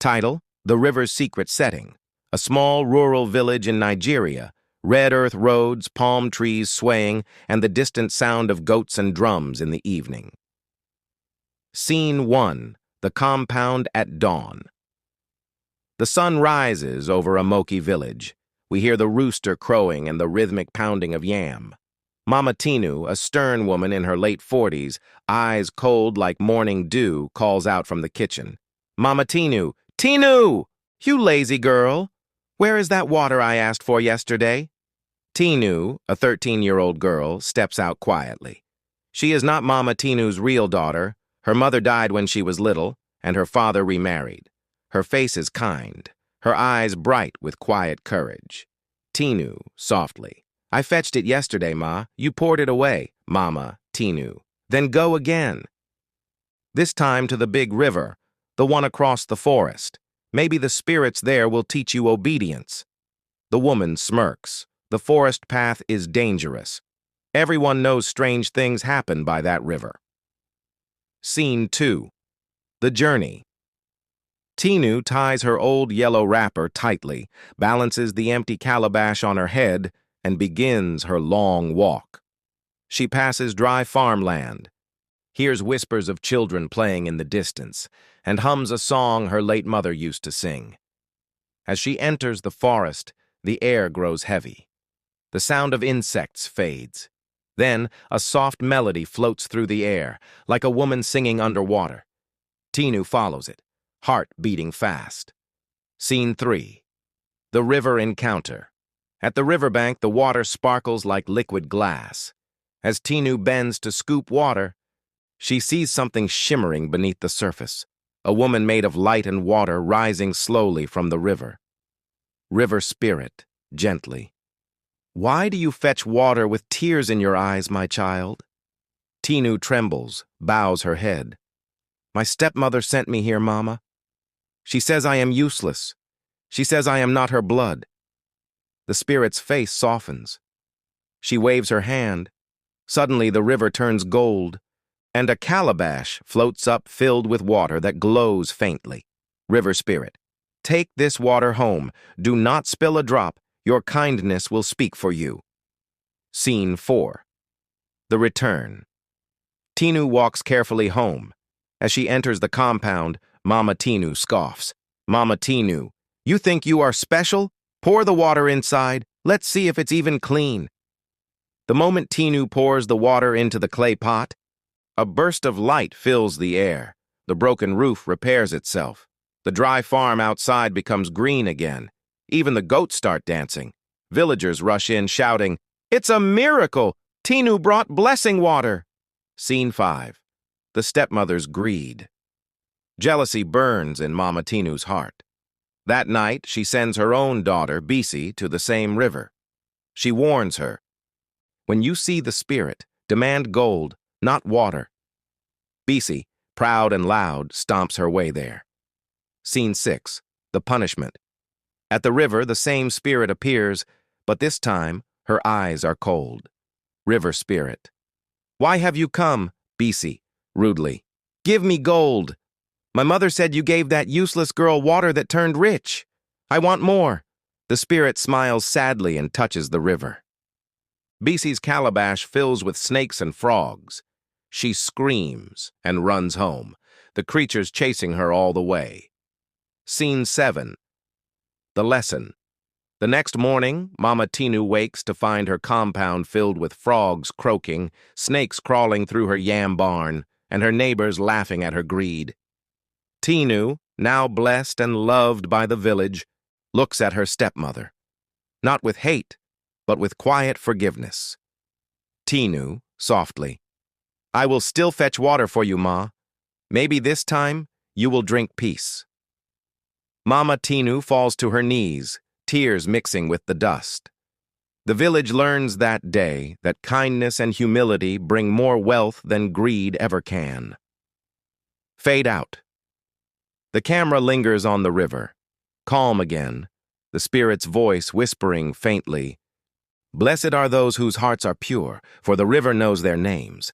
Title: The River's Secret Setting. A small rural village in Nigeria. Red earth roads, palm trees swaying, and the distant sound of goats and drums in the evening. Scene 1. The compound at dawn. The sun rises over Amoki village. We hear the rooster crowing and the rhythmic pounding of yam. Mama Tinu, a stern woman in her late 40s, eyes cold like morning dew, calls out from the kitchen. Mama Tinu! Tinu! You lazy girl! Where is that water I asked for yesterday? Tinu, a 13-year-old girl, steps out quietly. She is not Mama Tinu's real daughter. Her mother died when she was little, and her father remarried. Her face is kind, her eyes bright with quiet courage. Tinu, softly. I fetched it yesterday, Ma. You poured it away, Mama, Tinu. Then go again. This time to the big river, the one across the forest. Maybe the spirits there will teach you obedience. The woman smirks. The forest path is dangerous. Everyone knows strange things happen by that river. Scene 2. The Journey. Tinu ties her old yellow wrapper tightly, balances the empty calabash on her head, and begins her long walk. She passes dry farmland, hears whispers of children playing in the distance, and hums a song her late mother used to sing. As she enters the forest, the air grows heavy. The sound of insects fades. Then, a soft melody floats through the air, like a woman singing underwater. Tinu follows it, heart beating fast. Scene 3. The River Encounter. At the riverbank, the water sparkles like liquid glass. As Tinu bends to scoop water, she sees something shimmering beneath the surface, a woman made of light and water rising slowly from the river. River Spirit, gently. Why do you fetch water with tears in your eyes, my child? Tinu trembles, bows her head. My stepmother sent me here, Mama. She says I am useless. She says I am not her blood. The spirit's face softens. She waves her hand. Suddenly the river turns gold, and a calabash floats up filled with water that glows faintly. River Spirit, take this water home. Do not spill a drop. Your kindness will speak for you. Scene 4. The Return. Tinu walks carefully home. As she enters the compound, Mama Tinu scoffs. Mama Tinu, you think you are special? Pour the water inside. Let's see if it's even clean. The moment Tinu pours the water into the clay pot, a burst of light fills the air. The broken roof repairs itself. The dry farm outside becomes green again. Even the goats start dancing. Villagers rush in shouting, "It's a miracle! Tinu brought blessing water!" Scene 5. The stepmother's greed. Jealousy burns in Mama Tinu's heart. That night, she sends her own daughter, Bisi, to the same river. She warns her, when you see the spirit, demand gold, not water. Bisi, proud and loud, stomps her way there. Scene 6. The Punishment. At the river, the same spirit appears, but this time, her eyes are cold. River Spirit. Why have you come? Bisi, rudely. Give me gold. My mother said you gave that useless girl water that turned rich. I want more. The spirit smiles sadly and touches the river. Bisi's calabash fills with snakes and frogs. She screams and runs home, the creatures chasing her all the way. Scene 7. The Lesson. The next morning, Mama Tinu wakes to find her compound filled with frogs croaking, snakes crawling through her yam barn, and her neighbors laughing at her greed. Tinu, now blessed and loved by the village, looks at her stepmother, not with hate, but with quiet forgiveness. Tinu, softly, I will still fetch water for you, Ma. Maybe this time you will drink peace. Mama Tinu falls to her knees, tears mixing with the dust. The village learns that day that kindness and humility bring more wealth than greed ever can. Fade out. The camera lingers on the river. Calm again, the spirit's voice whispering faintly, Blessed are those whose hearts are pure, for the river knows their names.